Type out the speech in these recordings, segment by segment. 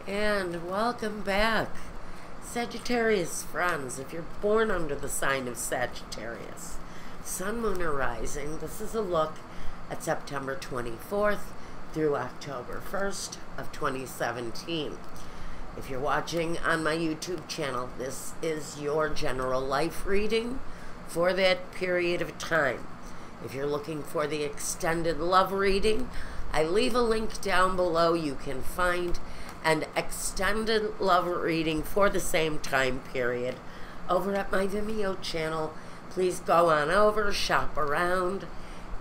And welcome back, Sagittarius Friends. If you're born under the sign of Sagittarius, Sun, Moon, or Rising, this is a look at September 24th through October 1st of 2017. If you're watching on my YouTube channel, this is your general life reading for that period of time. If you're looking for the extended love reading, I leave a link down below. You can find an extended love reading for the same time period over at my Vimeo channel. Please go on over, shop around,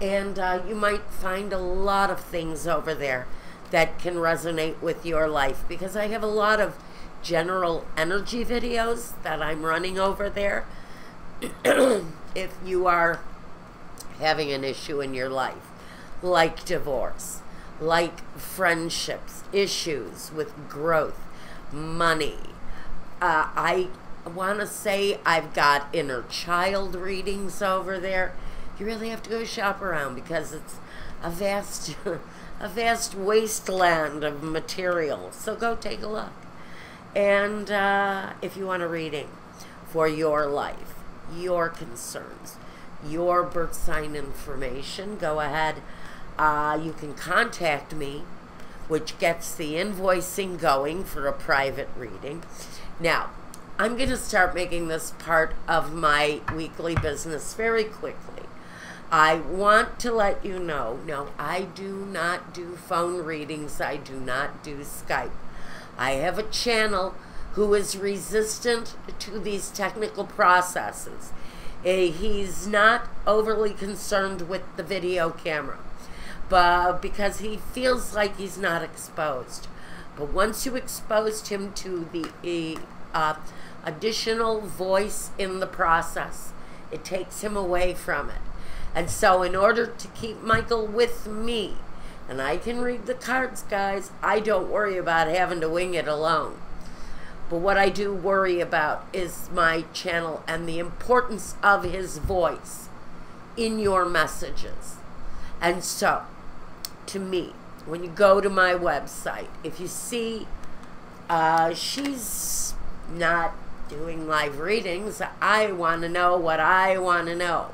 and you might find a lot of things over there that can resonate with your life, because I have a lot of general energy videos that I'm running over there. If you are having an issue in your life, like divorce, like friendships, issues with growth, money. I want to say I've got inner child readings over there. You really have to go shop around, because it's a vast wasteland of material. So go take a look. And if you want a reading for your life, your concerns, your birth sign information, go ahead. You can contact me, which gets the invoicing going for a private reading. Now, I'm going to start making this part of my weekly business very quickly. I want to let you know, no, I do not do phone readings. I do not do Skype. I have a channel who is resistant to these technical processes. He's not overly concerned with the video camera, but because he feels like he's not exposed. But once you exposed him to the additional voice in the process, it takes him away from it. And so in order to keep Michael with me, and I can read the cards, guys, I don't worry about having to wing it alone. But what I do worry about is my channel and the importance of his voice in your messages. And so, to me, when you go to my website, if you see she's not doing live readings, I want to know what I want to know.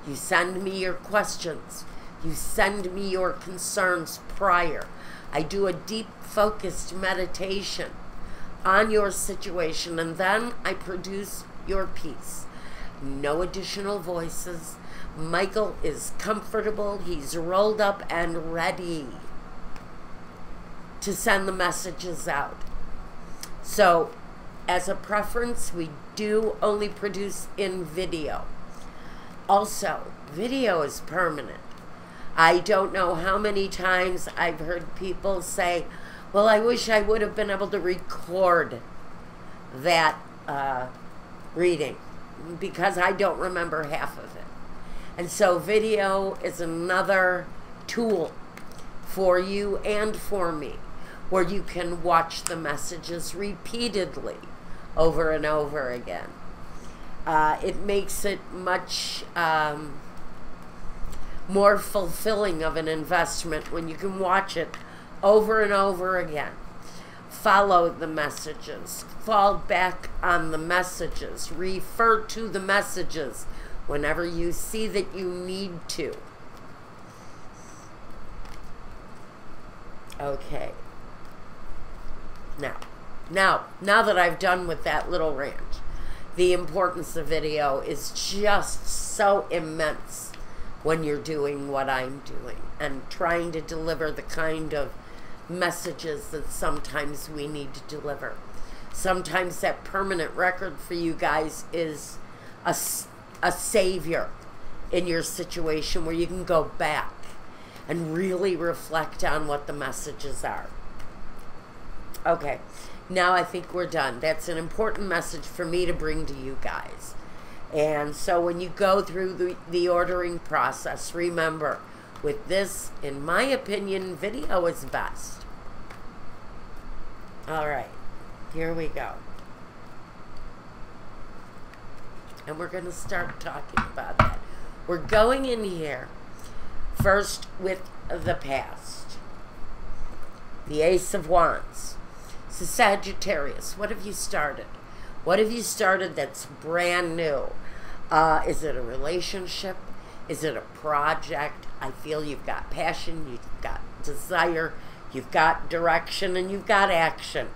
You send me your questions. You send me your concerns prior. I do a deep focused meditation on your situation, and then I produce your piece. No additional voices. Michael is comfortable. He's rolled up and ready to send the messages out. So, as a preference, we do only produce in video. Also, video is permanent. I don't know how many times I've heard people say, well, I wish I would have been able to record that reading, because I don't remember half of it. And so video is another tool for you and for me, where you can watch the messages repeatedly over and over again. It makes it much more fulfilling of an investment when you can watch it over and over again. Follow the messages. Fall back on the messages. Refer to the messages whenever you see that you need to. Okay. Now that I've done with that little rant, the importance of video is just so immense when you're doing what I'm doing and trying to deliver the kind of messages that sometimes we need to deliver. Sometimes that permanent record for you guys is a savior in your situation, where you can go back and really reflect on what the messages are. Okay, now I think we're done. That's an important message for me to bring to you guys. And so when you go through the ordering process, remember, with this, in my opinion, video is best. All right, here we go. And we're going to start talking about that. We're going in here first with the past. The Ace of Wands. So Sagittarius, what have you started? What have you started that's brand new? Is it a relationship? Is it a project? I feel you've got passion, you've got desire, you've got direction, and you've got action.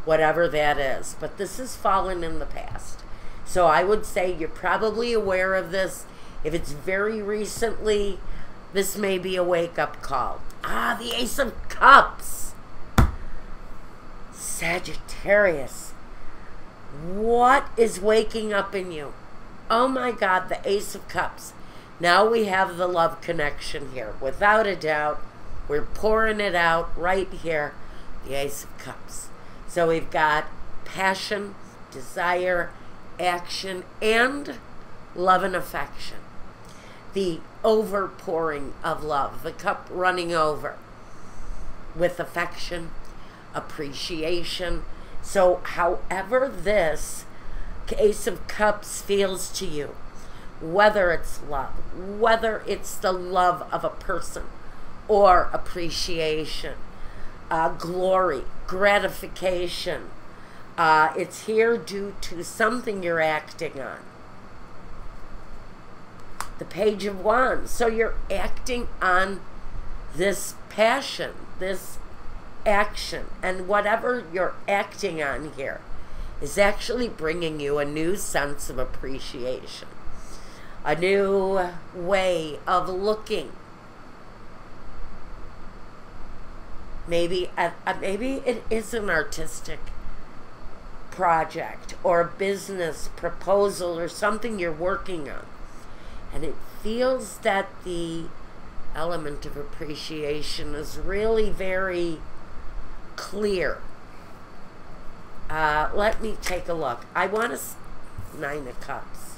Whatever that is. But this has fallen in the past. So I would say you're probably aware of this. If it's very recently, this may be a wake-up call. Ah, the Ace of Cups. Sagittarius. What is waking up in you? Oh my God, the Ace of Cups. Now we have the love connection here. Without a doubt, we're pouring it out right here. The Ace of Cups. So we've got passion, desire, action, and love and affection. The overpouring of love. The cup running over with affection, appreciation. So however this Ace of Cups feels to you, whether it's love, whether it's the love of a person or appreciation, glory, gratification, it's here due to something you're acting on. The Page of Wands. So you're acting on this passion, this action, and whatever you're acting on here is actually bringing you a new sense of appreciation, a new way of looking. Maybe it is an artistic project or a business proposal or something you're working on. And it feels that the element of appreciation is really very clear. Let me take a look. I want to... Nine of Cups.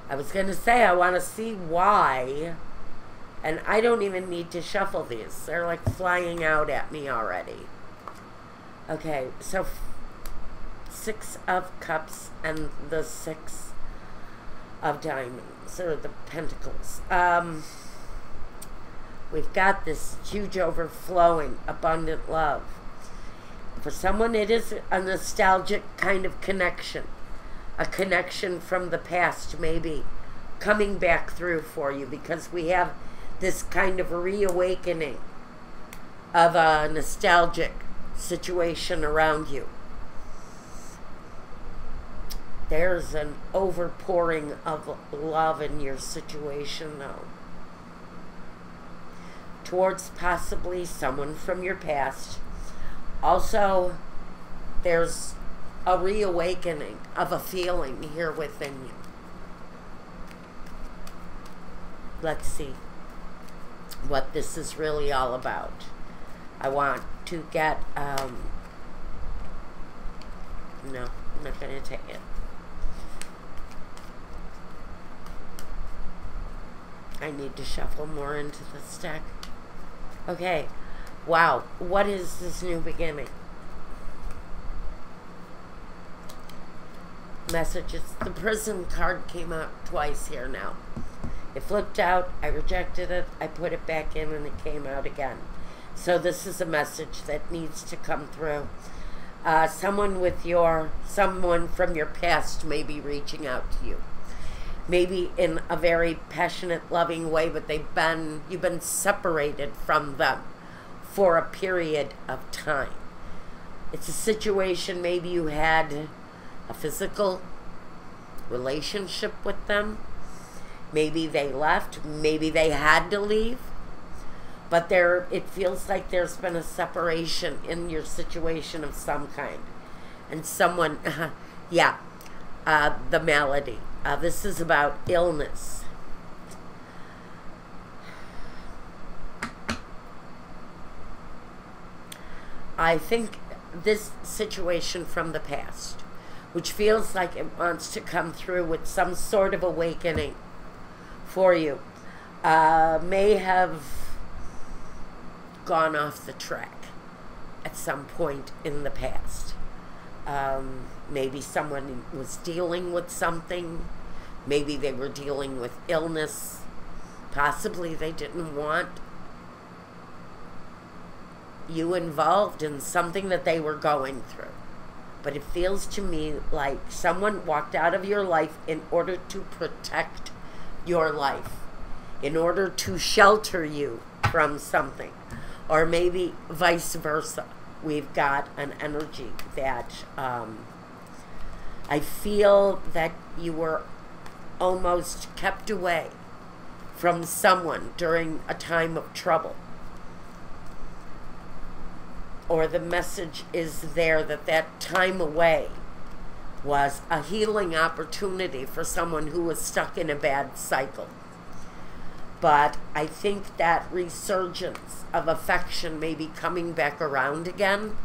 I was going to say I want to see why... And I don't even need to shuffle these. They're like flying out at me already. Okay, so Six of Cups and the Six of Diamonds, or the Pentacles. We've got this huge overflowing, abundant love. For someone, it is a nostalgic kind of connection. A connection from the past, maybe, coming back through for you, because we have this kind of reawakening of a nostalgic situation around you. There's an overpouring of love in your situation, though, towards possibly someone from your past. Also, there's a reawakening of a feeling here within you. Let's see what this is really all about. I want to get, no, I'm not going to take it. I need to shuffle more into this deck. Okay. Wow. What is this new beginning? Messages. The Prison card came out twice here now. It flipped out. I rejected it. I put it back in and it came out again. So this is a message that needs to come through. Someone from your past may be reaching out to you. Maybe in a very passionate, loving way, but you've been separated from them for a period of time. It's a situation, maybe you had a physical relationship with them. Maybe they left. Maybe they had to leave. But it feels like there's been a separation in your situation of some kind. And someone, yeah, the malady. This is about illness. I think this situation from the past, which feels like it wants to come through with some sort of awakening for you, may have gone off the track at some point in the past. Maybe someone was dealing with something. Maybe they were dealing with illness. Possibly they didn't want you involved in something that they were going through. But it feels to me like someone walked out of your life in order to protect your life, in order to shelter you from something, or maybe vice versa. We've got an energy that I feel that you were almost kept away from someone during a time of trouble. Or the message is there that that time away was a healing opportunity for someone who was stuck in a bad cycle. But I think that resurgence of affection may be coming back around again.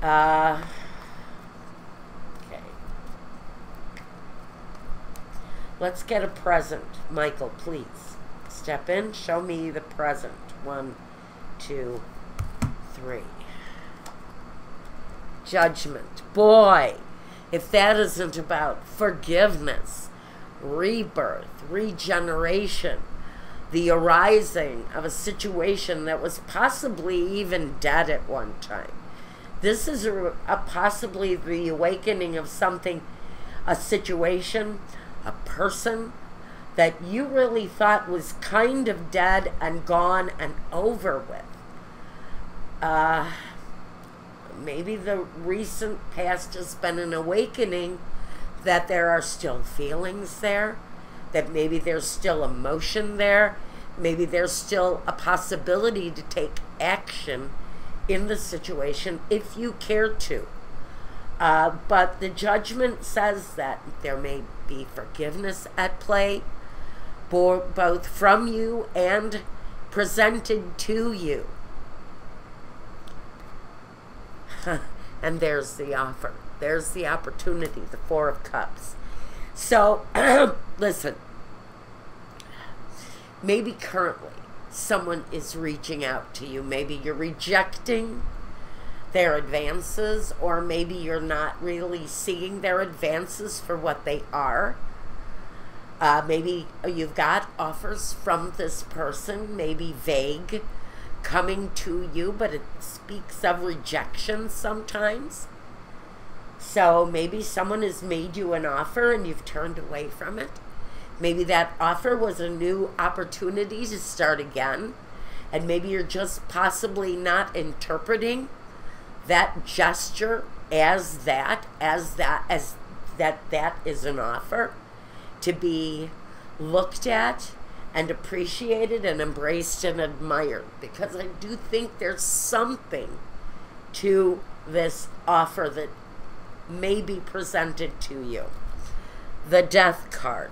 Okay. Let's get a present. Michael, please. Step in. Show me the present. 1, 2, 3. Judgment. Boy, if that isn't about forgiveness, rebirth, regeneration, the arising of a situation that was possibly even dead at one time. This is possibly the awakening of something, a situation, a person that you really thought was kind of dead and gone and over with. Maybe the recent past has been an awakening that there are still feelings there, that maybe there's still emotion there, maybe there's still a possibility to take action in the situation if you care to. But the judgment says that there may be forgiveness at play, both from you and presented to you. And there's the offer. There's the opportunity, the 4 of Cups. So, listen, maybe currently someone is reaching out to you. Maybe you're rejecting their advances, or maybe you're not really seeing their advances for what they are. Maybe you've got offers from this person, maybe vague, coming to you, but it speaks of rejection sometimes. So maybe someone has made you an offer and you've turned away from it. Maybe that offer was a new opportunity to start again, and maybe you're just possibly not interpreting that gesture as that is an offer to be looked at and appreciated and embraced and admired, because I do think there's something to this offer that may be presented to you. The Death card.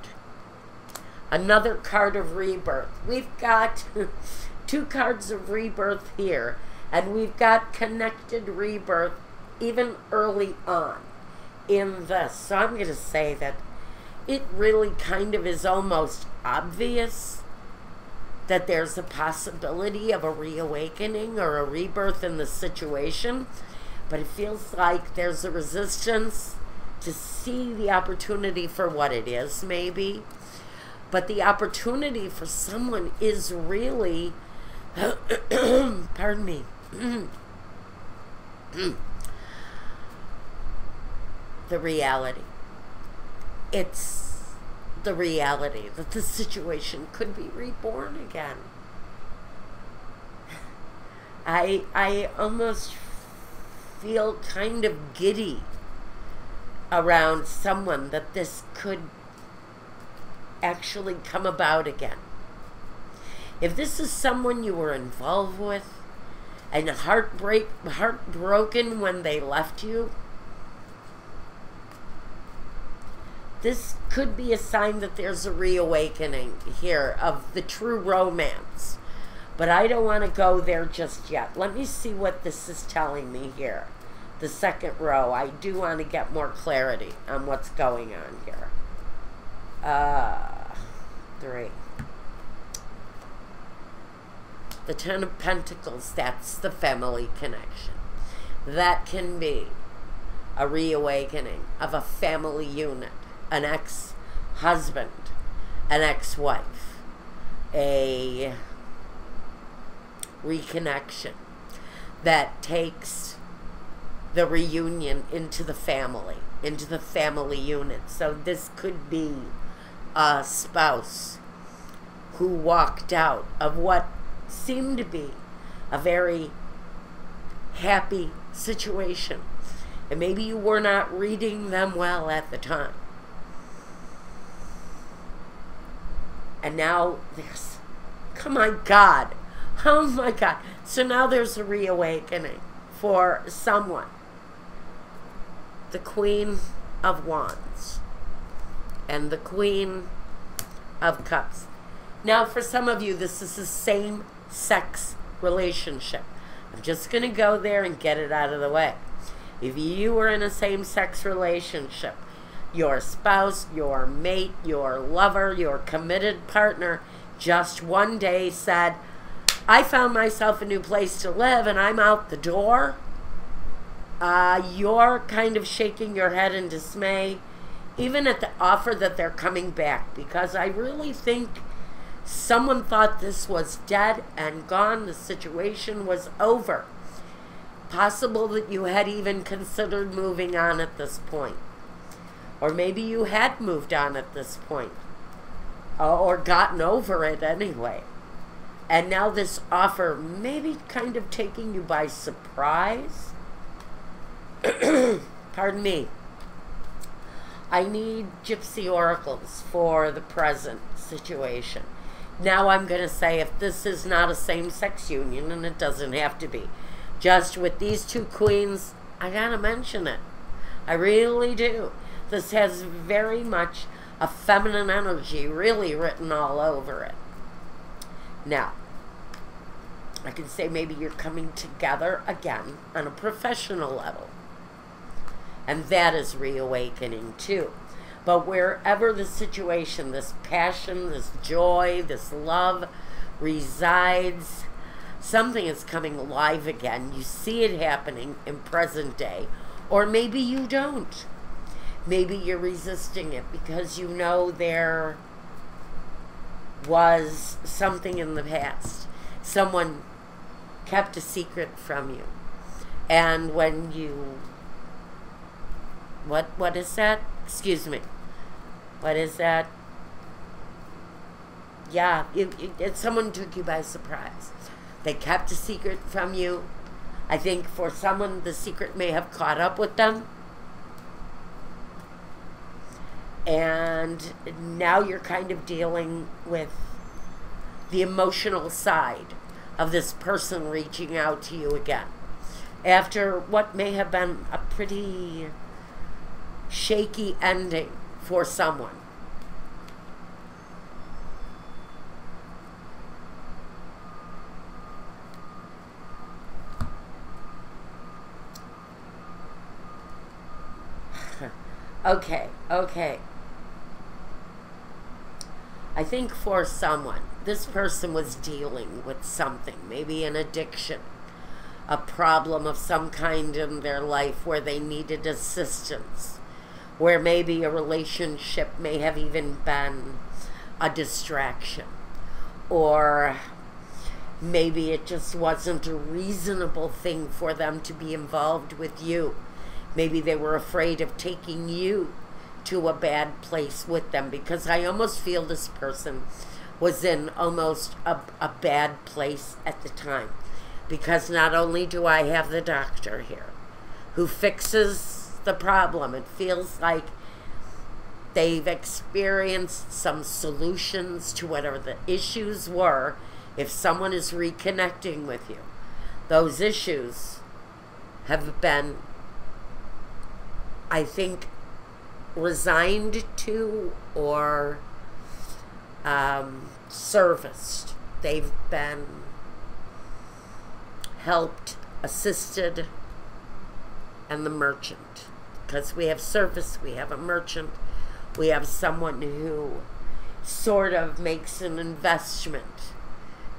Another card of rebirth. We've got 2 cards of rebirth here, and we've got connected rebirth even early on in this. So I'm going to say that it really kind of is almost obvious that there's a possibility of a reawakening or a rebirth in the situation, but it feels like there's a resistance to see the opportunity for what it is, maybe. But the opportunity for someone is really, pardon me, the reality. It's the reality that the situation could be reborn again. I almost feel kind of giddy around someone that this could actually come about again. If this is someone you were involved with and heartbroken when they left you, this could be a sign that there's a reawakening here of the true romance. But I don't want to go there just yet. Let me see what this is telling me here. The second row. I do want to get more clarity on what's going on here. 3. The 10 of Pentacles, that's the family connection. That can be a reawakening of a family unit, an ex-husband, an ex-wife, a reconnection that takes the reunion into the family unit. So this could be a spouse who walked out of what seemed to be a very happy situation. And maybe you were not reading them well at the time. And now there's, oh my God. Oh my God. So now there's a reawakening for someone. The Queen of Wands and the Queen of Cups. Now for some of you, this is the same sex relationship. I'm just going to go there and get it out of the way. If you were in a same-sex relationship, your spouse, your mate, your lover, your committed partner just one day said, I found myself a new place to live and I'm out the door, you're kind of shaking your head in dismay, even at the offer that they're coming back, because I really think someone thought this was dead and gone, the situation was over. Possible that you had even considered moving on at this point. Or maybe you had moved on at this point. Or gotten over it anyway. And now this offer maybe kind of taking you by surprise. Pardon me. I need gypsy oracles for the present situation. Now I'm going to say if this is not a same-sex union, and it doesn't have to be, just with these two queens, I gotta mention it. I really do. This has very much a feminine energy really written all over it. Now, I can say maybe you're coming together again on a professional level. And that is reawakening too. But wherever the situation, this passion, this joy, this love resides, something is coming alive again. You see it happening in present day. Or maybe you don't. Maybe you're resisting it because you know there was something in the past. Someone kept a secret from you. And when you... What is that? Excuse me. What is that? Yeah, someone took you by surprise. They kept a secret from you. I think for someone, the secret may have caught up with them. And now you're kind of dealing with the emotional side of this person reaching out to you again. After what may have been a pretty shaky ending for someone. Okay. I think for someone, this person was dealing with something, maybe an addiction, a problem of some kind in their life where they needed assistance, where maybe a relationship may have even been a distraction, or maybe it just wasn't a reasonable thing for them to be involved with you. Maybe they were afraid of taking you to a bad place with them, because I almost feel this person was in almost a bad place at the time. Because not only do I have the doctor here who fixes the problem, it feels like they've experienced some solutions to whatever the issues were. If someone is reconnecting with you, those issues have been, I think, resigned to or serviced. They've been helped, assisted, and the merchant. Because we have service, we have a merchant, we have someone who sort of makes an investment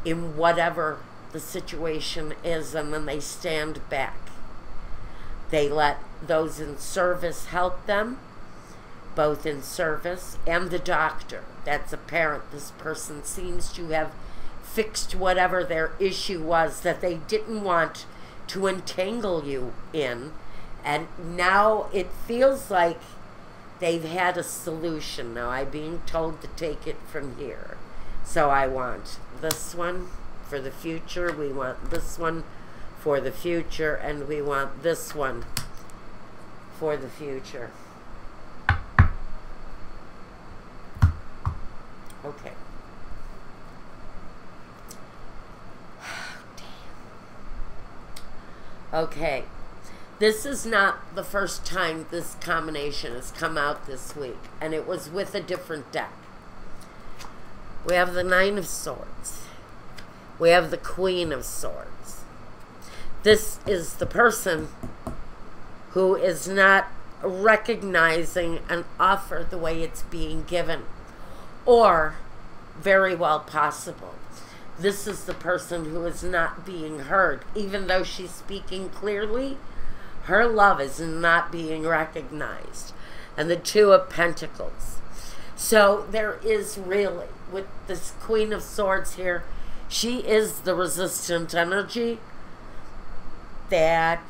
in whatever the situation is, and then they stand back. They let those in service help them, both in service and the doctor. That's apparent. This person seems to have fixed whatever their issue was that they didn't want to entangle you in. And now it feels like they've had a solution. Now I'm being told to take it from here. So I want this one for the future. We want this one for the future. And we want this one for the future. Okay. Okay. This is not the first time this combination has come out this week, and it was with a different deck. We have the Nine of Swords. We have the Queen of Swords. This is the person who is not recognizing an offer the way it's being given, or very well possible, this is the person who is not being heard. Even though she's speaking clearly, her love is not being recognized. And the Two of Pentacles. So there is really, with this Queen of Swords here, she is the resistant energy that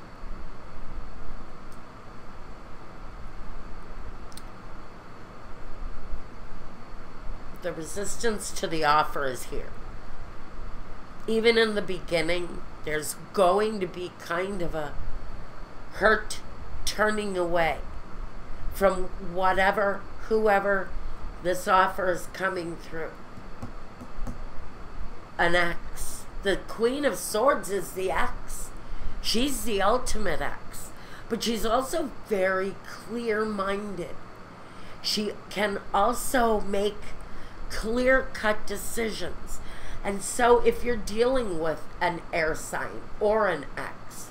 the resistance to the offer is here. Even in the beginning, there's going to be kind of a hurt turning away from whatever, whoever this offer is coming through. An ex. The Queen of Swords is the ex. She's the ultimate ex. But she's also very clear-minded. She can also make clear-cut decisions. And so if you're dealing with an air sign or an ex,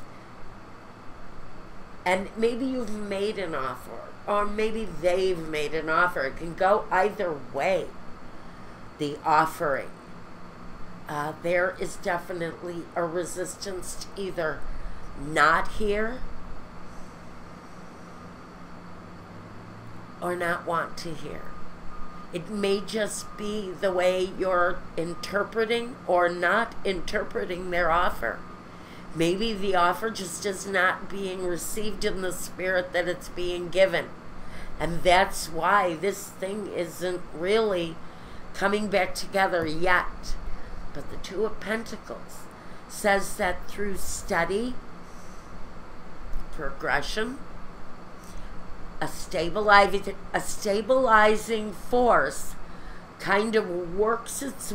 and maybe you've made an offer, or maybe they've made an offer, it can go either way, the offering. There is definitely a resistance to either not hear or not want to hear. It may just be the way you're interpreting or not interpreting their offer. Maybe the offer just is not being received in the spirit that it's being given. And that's why this thing isn't really coming back together yet. But the Two of Pentacles says that through study, progression, a stabilizing force kind of works its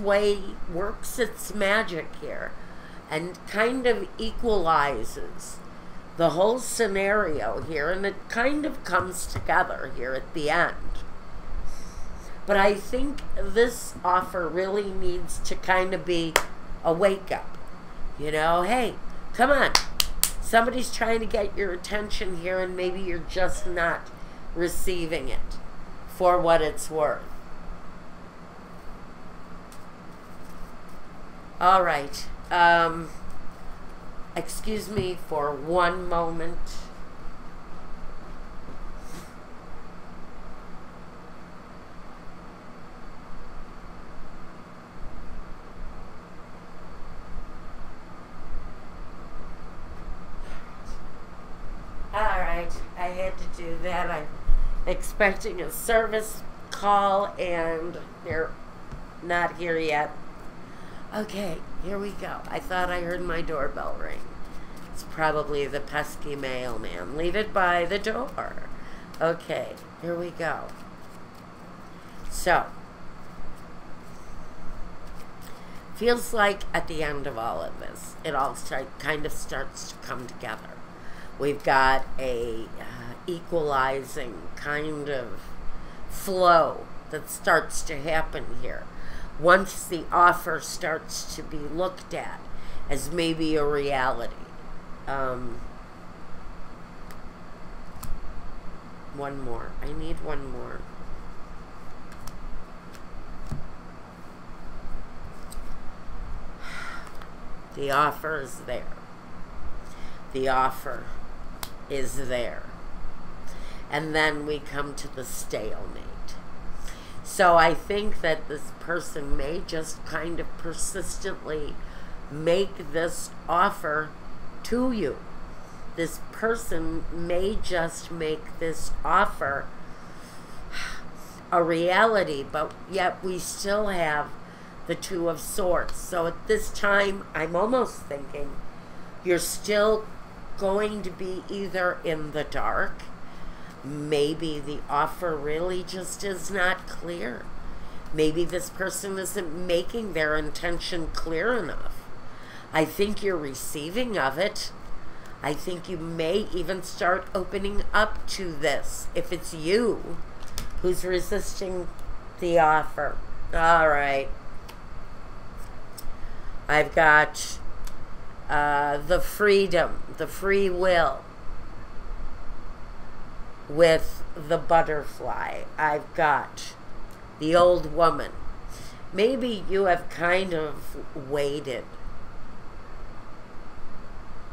magic here and kind of equalizes the whole scenario here, and it kind of comes together here at the end. But I think this offer really needs to kind of be a wake-up. You know, hey, come on. Somebody's trying to get your attention here, and maybe you're just not receiving it for what it's worth. All right. Excuse me for one moment. All right, I had to do that. I'm expecting a service call and they're not here yet. Okay, here we go. I thought I heard my doorbell ring. It's probably the pesky mailman. Leave it by the door. Okay, here we go. So, feels like at the end of all of this, it all kind of starts to come together. We've got a equalizing kind of flow that starts to happen here. Once the offer starts to be looked at as maybe a reality. One more. I need one more. The offer is there. The offer is there. And then we come to the stalemate. So I think that this person may just kind of persistently make this offer to you. This person may just make this offer a reality, but yet we still have the Two of Swords. So at this time, I'm almost thinking you're still going to be either in the dark, maybe the offer really just is not clear. Maybe this person isn't making their intention clear enough. I think you're receiving of it. I think you may even start opening up to this if it's you who's resisting the offer. All right. I've got the freedom, the free will with the butterfly. I've got the old woman. Maybe you have kind of waited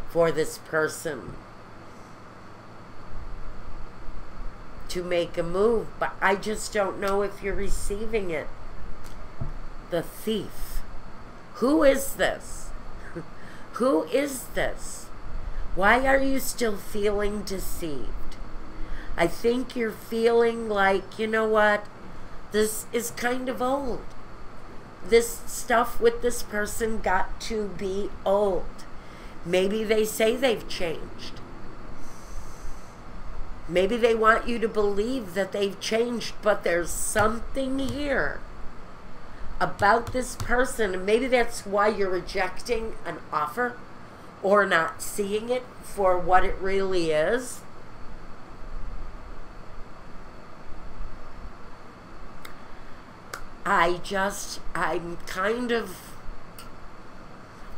for this person to make a move, but I just don't know if you're receiving it. The thief. Who is this? Who is this? Why are you still feeling deceived? I think you're feeling like, you know what? This is kind of old. This stuff with this person got to be old. Maybe they say they've changed. Maybe they want you to believe that they've changed, but there's something here about this person, and maybe that's why you're rejecting an offer or not seeing it for what it really is. I'm kind of,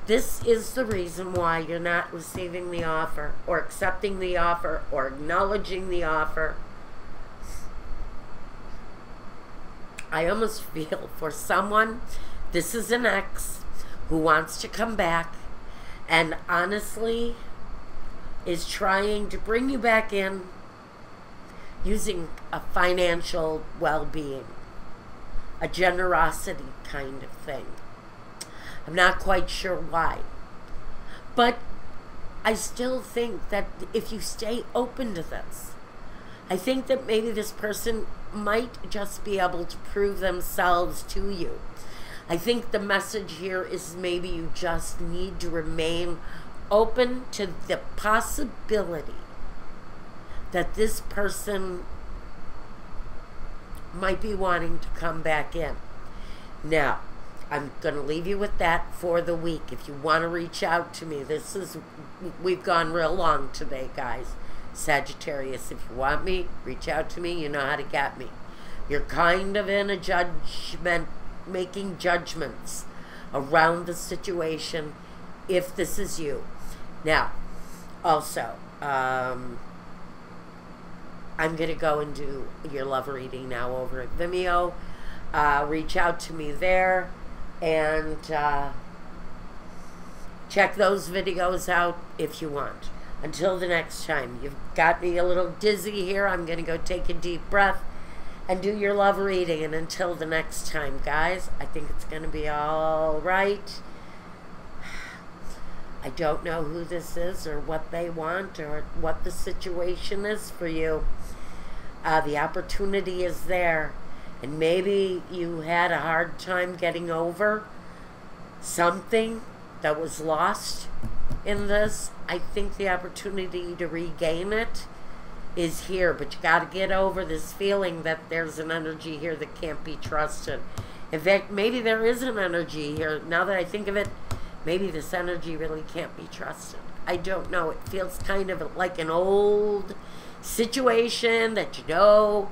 this is the reason why you're not receiving the offer or accepting the offer or acknowledging the offer. I almost feel for someone, this is an ex who wants to come back and honestly is trying to bring you back in using a financial well-being, a generosity kind of thing. I'm not quite sure why. But I still think that if you stay open to this, I think that maybe this person might just be able to prove themselves to you. I think the message here is maybe you just need to remain open to the possibility that this person might be wanting to come back in. Now, I'm going to leave you with that for the week. If you want to reach out to me, we've gone real long today, guys. Sagittarius, if you want me, reach out to me. You know how to get me. You're kind of in a judgment, making judgments around the situation if this is you. Now, also, I'm going to go and do your love reading now over at Vimeo. Reach out to me there and check those videos out if you want. Until the next time, you've got me a little dizzy here. I'm going to go take a deep breath and do your love reading. And until the next time, guys, I think it's going to be all right. I don't know who this is or what they want or what the situation is for you. The opportunity is there. And maybe you had a hard time getting over something that was lost in this. I think the opportunity to regain it is here, but you got to get over this feeling that there's an energy here that can't be trusted. In fact, maybe there is an energy here. Now that I think of it, maybe this energy really can't be trusted. I don't know. It feels kind of like an old situation that you know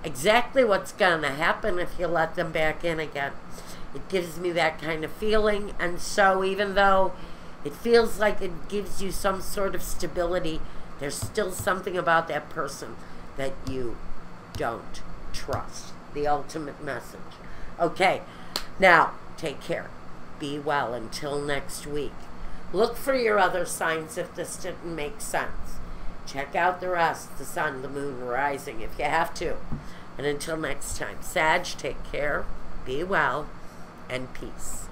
exactly what's going to happen if you let them back in again. It gives me that kind of feeling, and so even though it feels like it gives you some sort of stability, there's still something about that person that you don't trust. The ultimate message. Okay, now, take care. Be well until next week. Look for your other signs if this didn't make sense. Check out the rest, the sun, the moon, rising, if you have to. And until next time, Sag, take care, be well, and peace.